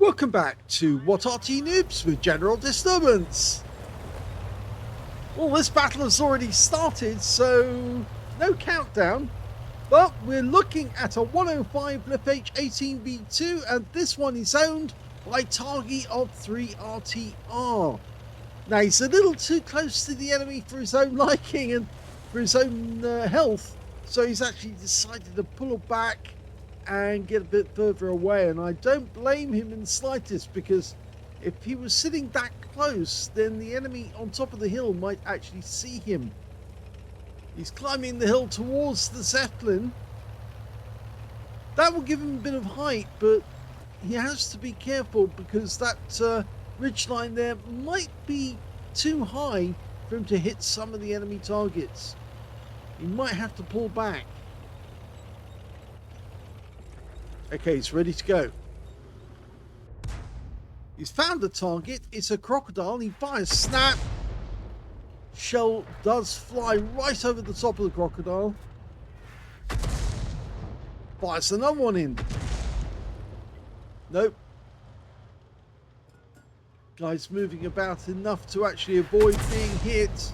Welcome back to What Arty Noobs with General Disturbance. Well, this battle has already started, so no countdown. But we're looking at a 105 leFH18B2, and this one is owned by targy of 3RTR. Now, he's a little too close to the enemy for his own liking and for his own health, so he's actually decided to pull back and get a bit further away, and I don't blame him in the slightest, because if he was sitting that close, then the enemy on top of the hill might actually see him. He's climbing the hill towards the Zeppelin. That will give him a bit of height, but he has to be careful, because that ridge line there might be too high for him to hit some of the enemy targets. He might have to pull back. Okay, he's ready to go. He's found the target. It's a crocodile. He fires, snap. Shell does fly right over the top of the crocodile. Fires another one in. Nope. Guy's moving about enough to actually avoid being hit.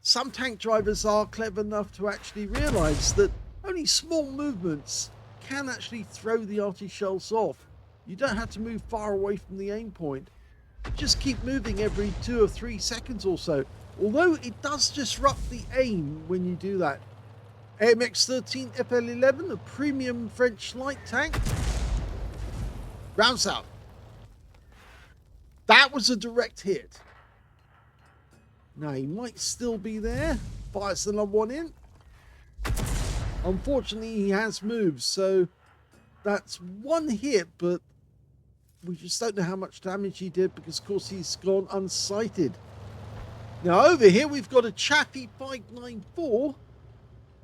Some tank drivers are clever enough to actually realise that only small movements can actually throw the arty shells off. You don't have to move far away from the aim point. Just keep moving every 2 or 3 seconds or so. Although it does disrupt the aim when you do that. AMX-13 FL11, a premium French light tank. Rounds out. That was a direct hit. Now, he might still be there. Fires another one in. Unfortunately, he has moved, so that's one hit, but we just don't know how much damage he did, because, of course, he's gone unsighted. Now, over here, we've got a Chaffee 594,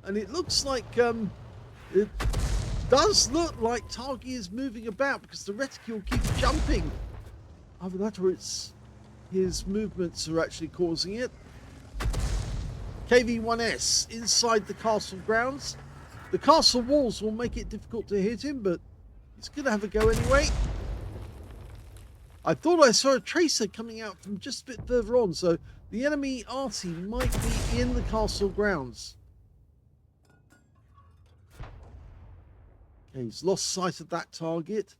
and it looks like, it does look like targy is moving about, because the reticule keeps jumping. Either that or it's his movements are actually causing it. KV-1S inside the castle grounds. The castle walls will make it difficult to hit him, but he's going to have a go anyway. I thought I saw a tracer coming out from just a bit further on, so the enemy Arty might be in the castle grounds. Okay, he's lost sight of that target.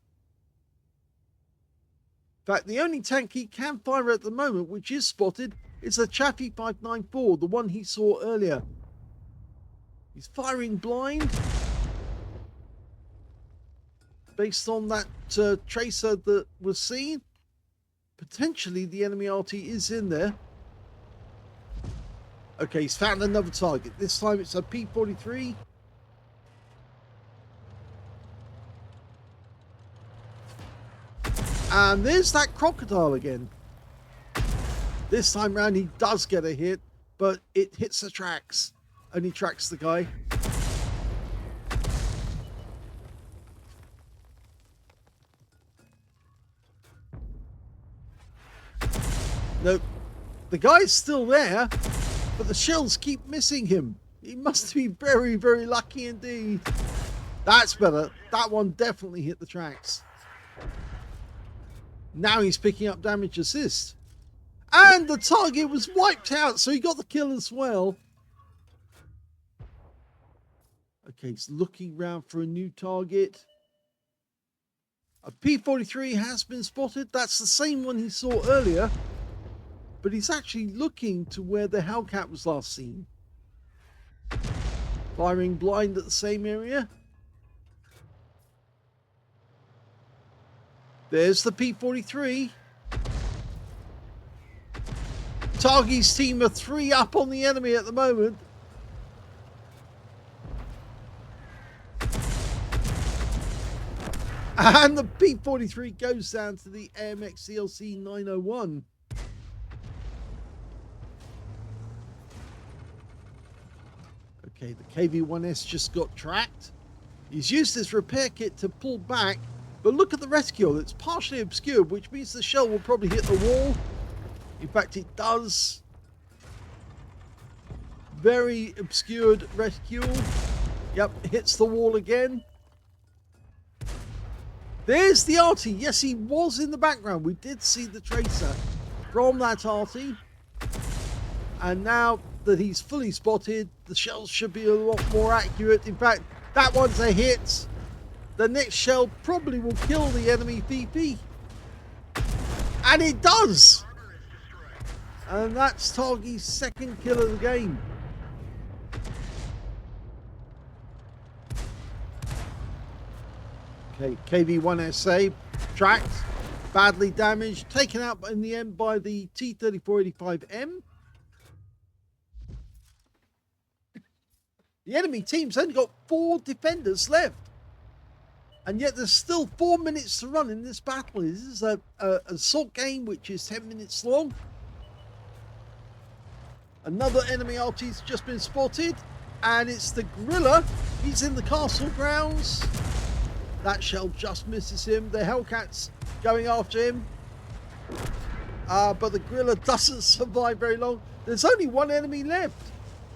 In fact, the only tank he can fire at the moment, which is spotted, is a Chaffee 594, the one he saw earlier. He's firing blind. Based on that tracer that was seen, potentially the enemy Arty is in there. Okay, he's found another target. This time it's a P43. And there's that crocodile again. This time round he does get a hit, but it hits the tracks. Only tracks the guy. Nope. The guy's still there, but the shells keep missing him. He must be very, very lucky indeed. That's better. That one definitely hit the tracks. Now he's picking up damage assist. And the target was wiped out, so he got the kill as well. Okay, he's looking around for a new target. A P43 has been spotted. That's the same one he saw earlier. But he's actually looking to where the Hellcat was last seen. Firing blind at the same area. There's the P43. Targy's team are 3 up on the enemy at the moment. And the P43 goes down to the AMX CLC 901. Okay, the KV-1S just got tracked. He's used his repair kit to pull back. But look at the reticule, it's partially obscured, which means the shell will probably hit the wall. In fact, it does. Very obscured reticule. Yep, hits the wall again. There's the Arty. Yes, he was in the background. We did see the tracer from that Arty. And now that he's fully spotted, the shells should be a lot more accurate. In fact, that one's a hit. The next shell probably will kill the enemy VP. And it does! And that's Targy's second kill of the game. Okay, KV-1SA tracked, badly damaged, taken out in the end by the T-3485M. The enemy team's only got 4 defenders left. And yet there's still 4 minutes to run in this battle. This is an assault game which is 10 minutes long. Another enemy Arty's just been spotted. And it's the gorilla. He's in the castle grounds. That shell just misses him. The Hellcat's going after him. But the gorilla doesn't survive very long. There's only one enemy left.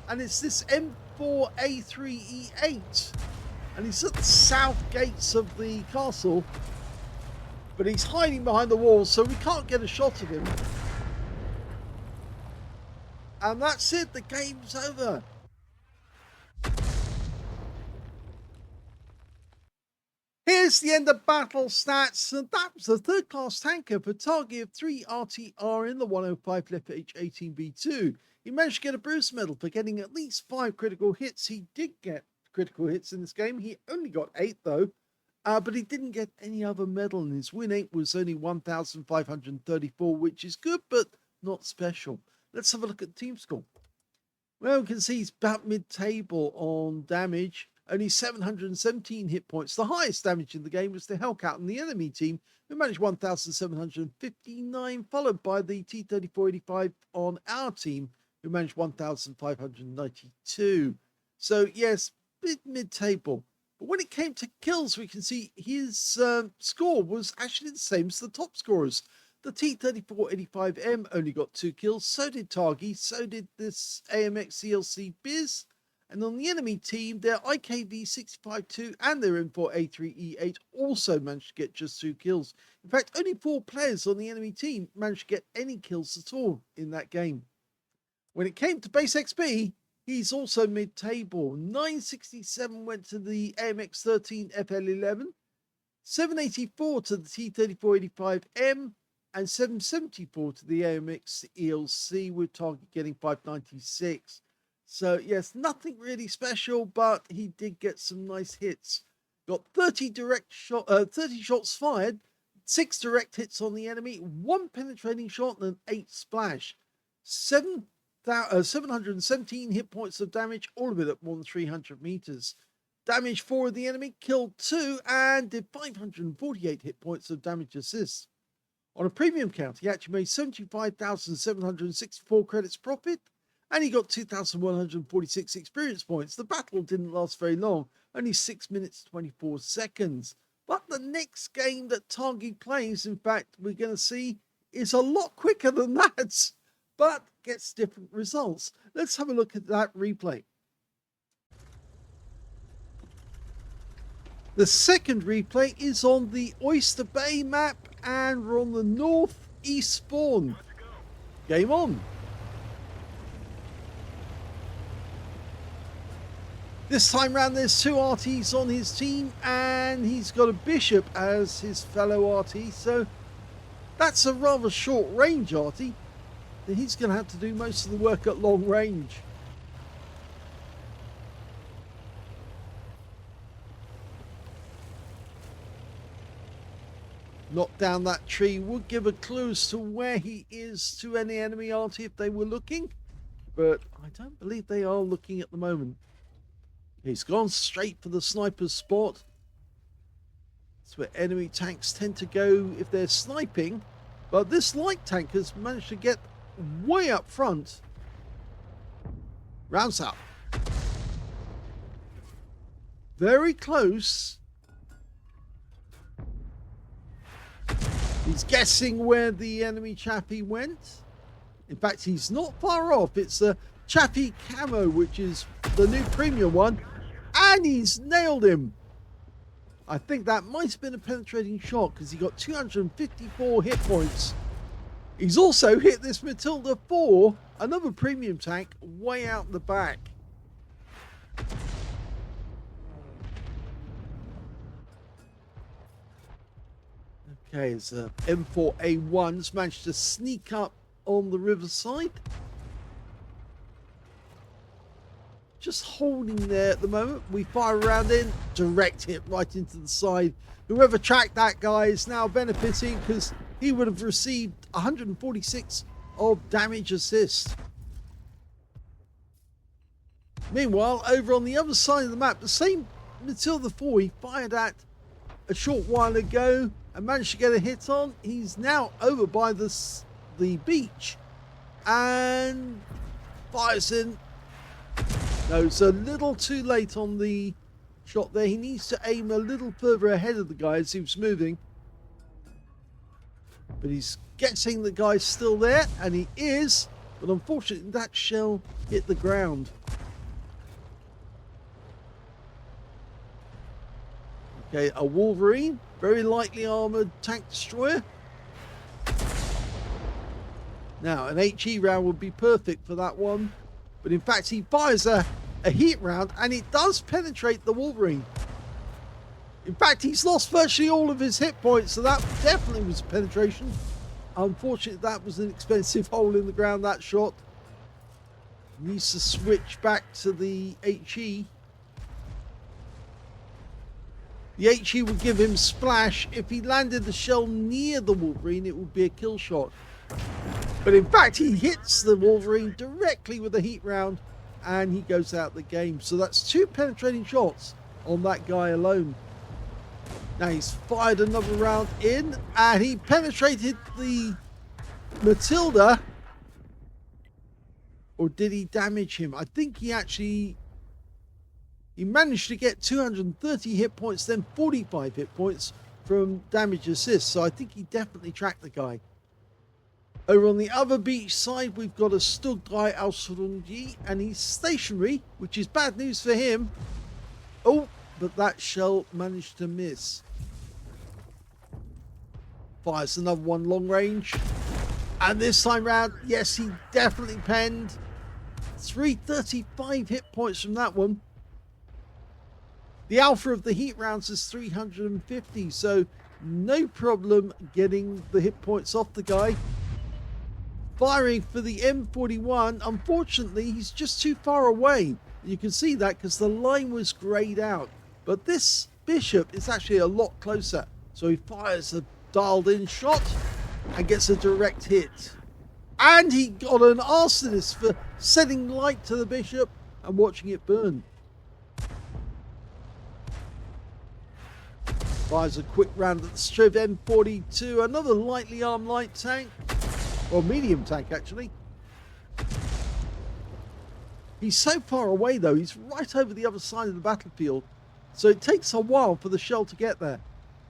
And it's this M4A3E8. And he's at the south gates of the castle. But he's hiding behind the walls, so we can't get a shot of him. And that's it. The game's over. Here's the end of battle stats, and that was a third-class tanker for target of 3 RTR in the 105 leFH18B2. He managed to get a Bruce medal for getting at least 5 critical hits. He did get critical hits in this game. He only got 8 though, but he didn't get any other medal, and his win rate was only 1,534, which is good, but not special. Let's have a look at the team score. Well, we can see he's about mid-table on damage. Only 717 hit points. The highest damage in the game was the Hellcat on the enemy team, who managed 1,759, followed by the T-3485 on our team, who managed 1,592. So, yes, mid-table. But when it came to kills, we can see his score was actually the same as the top scorers. The T-3485M only got 2 kills. So did Targy. So did this AMX CLC Biz. And on the enemy team, their IKV-652 and their M4A3E8 also managed to get just 2 kills. In fact, only 4 players on the enemy team managed to get any kills at all in that game. When it came to base XP, he's also mid-table. 967 went to the AMX13 FL11, 784 to the T-3485M, and 774 to the AMX ELC, with Target getting 596. So, yes, nothing really special, but he did get some nice hits. Got 30 shots fired, 6 direct hits on the enemy, 1 penetrating shot, and 8 splash. 717 hit points of damage, all of it at more than 300 meters. Damage 4 of the enemy, killed 2, and did 548 hit points of damage assists. On a premium count, he actually made 75,764 credits profit, and he got 2,146 experience points. The battle didn't last very long, only 6 minutes 24 seconds. But the next game that Targy plays, in fact, we're going to see, is a lot quicker than that, but gets different results. Let's have a look at that replay. The second replay is on the Oyster Bay map, and we're on the northeast spawn. Game on. This time round, there's 2 Artys on his team, and he's got a Bishop as his fellow Arty, so that's a rather short range Arty. He's going to have to do most of the work at long range. Knock down that tree would give a clue as to where he is to any enemy Arty if they were looking, but I don't believe they are looking at the moment. He's gone straight for the sniper's spot. That's where enemy tanks tend to go if they're sniping. But this light tank has managed to get way up front. Rounds up. Very close. He's guessing where the enemy chappie went. In fact, he's not far off. It's a chappie camo, which is the new premium one. And he's nailed him. I think that might have been a penetrating shot because he got 254 hit points. He's also hit this Matilda 4, another premium tank, way out the back. Okay, it's M4A1's managed to sneak up on the riverside. Just holding there at the moment. We fire around in, direct hit right into the side. Whoever tracked that guy is now benefiting because he would have received 146 of damage assist. Meanwhile, over on the other side of the map, the same Matilda 4 he fired at a short while ago and managed to get a hit on. He's now over by the beach and fires in. No, it's a little too late on the shot there. He needs to aim a little further ahead of the guy as he was moving. But he's guessing the guy's still there, and he is. But unfortunately, that shell hit the ground. Okay, a Wolverine, very lightly armored tank destroyer. Now, an HE round would be perfect for that one. But in fact, he fires a heat round, and it does penetrate the Wolverine. In fact, he's lost virtually all of his hit points, so that definitely was penetration. Unfortunately, that was an expensive hole in the ground, that shot. Needs to switch back to the HE. The HE would give him splash. If he landed the shell near the Wolverine, it would be a kill shot. But in fact, he hits the Wolverine directly with a heat round, and he goes out the game. So that's 2 penetrating shots on that guy alone. Now he's fired another round in, and he penetrated the Matilda. Or did he damage him? I think he managed to get 230 hit points, then 45 hit points from damage assist. So I think he definitely tracked the guy. Over on the other beach side, we've got a stood guy, Aslains, and he's stationary, which is bad news for him. Oh, but that shell managed to miss. Fires another one long range. And this time round, yes, he definitely penned. 335 hit points from that one. The alpha of the heat rounds is 350, so no problem getting the hit points off the guy. Firing for the M41, unfortunately, he's just too far away. You can see that because the line was grayed out. But this Bishop is actually a lot closer. So he fires a dialed in shot and gets a direct hit. And he got an arsonist for setting light to the Bishop and watching it burn. Fires a quick round at the Striv M42, another lightly armed light tank. Or medium tank, actually. He's so far away, though. He's right over the other side of the battlefield. So it takes a while for the shell to get there.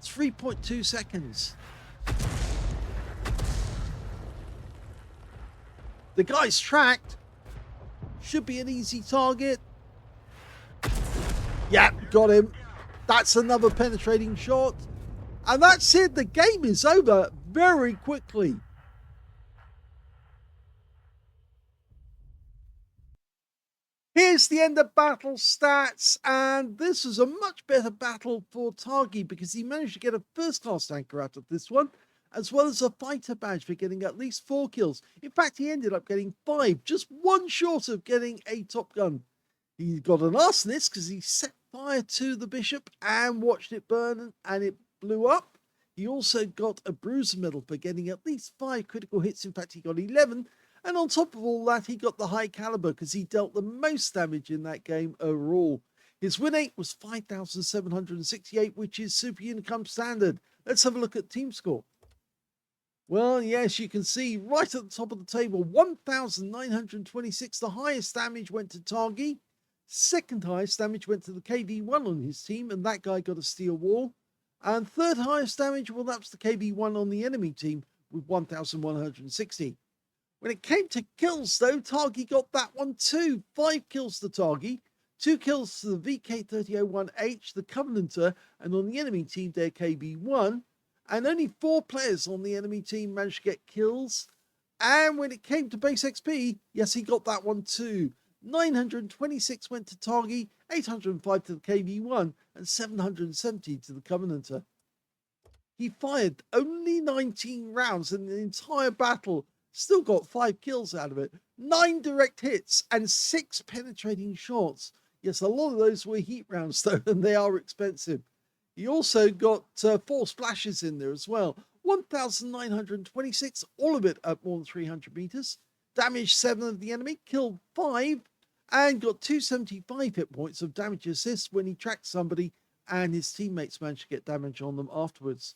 3.2 seconds. The guy's tracked. Should be an easy target. Yeah, got him. That's another penetrating shot. And that's it. The game is over very quickly. Here's the end of battle stats, and this was a much better battle for Targy because he managed to get a first-class tanker out of this one, as well as a fighter badge for getting at least 4 kills. In fact, he ended up getting 5, just 1 short of getting a top gun. He got an arsonist because he set fire to the Bishop and watched it burn, and it blew up. He also got a bruiser medal for getting at least 5 critical hits. In fact, he got 11. And on top of all that, he got the high caliber because he dealt the most damage in that game overall. His win rate was 5,768, which is Super Unicum standard. Let's have a look at team score. Well, yes, you can see right at the top of the table, 1,926. The highest damage went to Targy. Second highest damage went to the KV1 on his team, and that guy got a steel wall. And third highest damage, well, that was the KV1 on the enemy team with 1,160. When it came to kills, though, Targy got that one too. 5 kills to Targy. 2 kills to the VK3001H, the Covenanter, and on the enemy team, their KB1. And only 4 players on the enemy team managed to get kills. And when it came to base XP, yes, he got that one too. 926 went to targy, 805 to the KB1, and 770 to the Covenanter. He fired only 19 rounds in the entire battle, still got 5 kills out of it, 9 direct hits, and 6 penetrating shots. Yes, a lot of those were heat rounds though, and they are expensive. He also got 4 splashes in there as well. 1,926, all of it at more than 300 meters. Damaged 7 of the enemy, killed 5, and got 275 hit points of damage assist when he tracked somebody, and his teammates managed to get damage on them afterwards.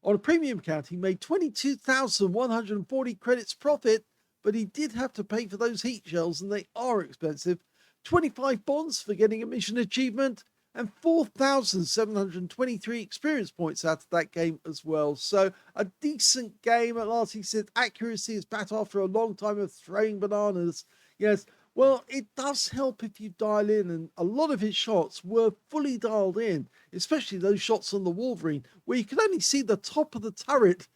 On a premium account, he made 22,140 credits profit, but he did have to pay for those heat shells, and they are expensive. 25 bonds for getting a mission achievement, and 4,723 experience points out of that game as well. So a decent game at last. He said accuracy is back after a long time of throwing bananas. Yes, well, it does help if you dial in, and a lot of his shots were fully dialed in, especially those shots on the Wolverine, where you could only see the top of the turret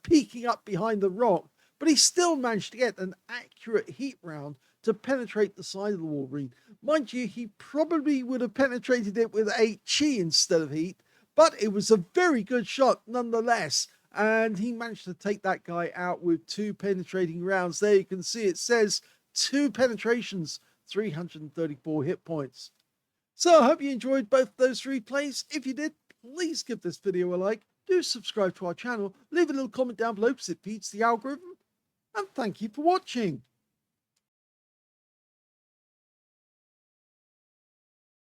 peeking up behind the rock, but he still managed to get an accurate heat round to penetrate the side of the Wolverine. Mind you, he probably would have penetrated it with HE instead of heat, but it was a very good shot nonetheless, and he managed to take that guy out with 2 penetrating rounds. There you can see it says 2 penetrations, 334 hit points. So I hope you enjoyed both those replays. If you did, please give this video a like, do subscribe to our channel, leave a little comment down below because it feeds the algorithm, and thank you for watching.